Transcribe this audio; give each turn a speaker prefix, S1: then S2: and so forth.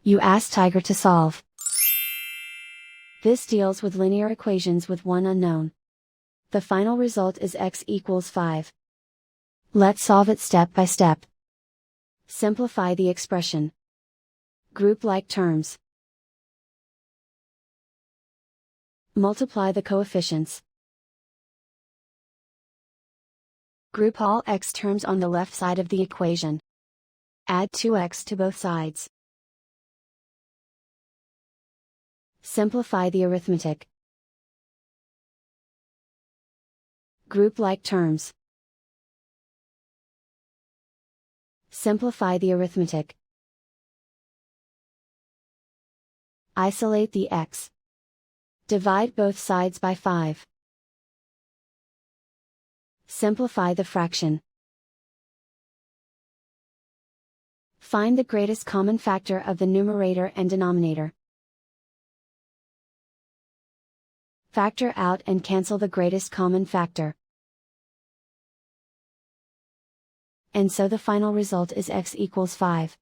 S1: You ask Tiger to solve. This deals with linear equations with one unknown. The final result is x equals 5. Let's solve it step by step. Simplify the expression. Group like terms. Multiply the coefficients. Group all x terms on the left side of the equation. Add 2x to both sides. Simplify the arithmetic. Group like terms. Simplify the arithmetic. Isolate the x. Divide both sides by 5. Simplify the fraction. Find the greatest common factor of the numerator and denominator. Factor out and cancel the greatest common factor. And so the final result is x equals 5.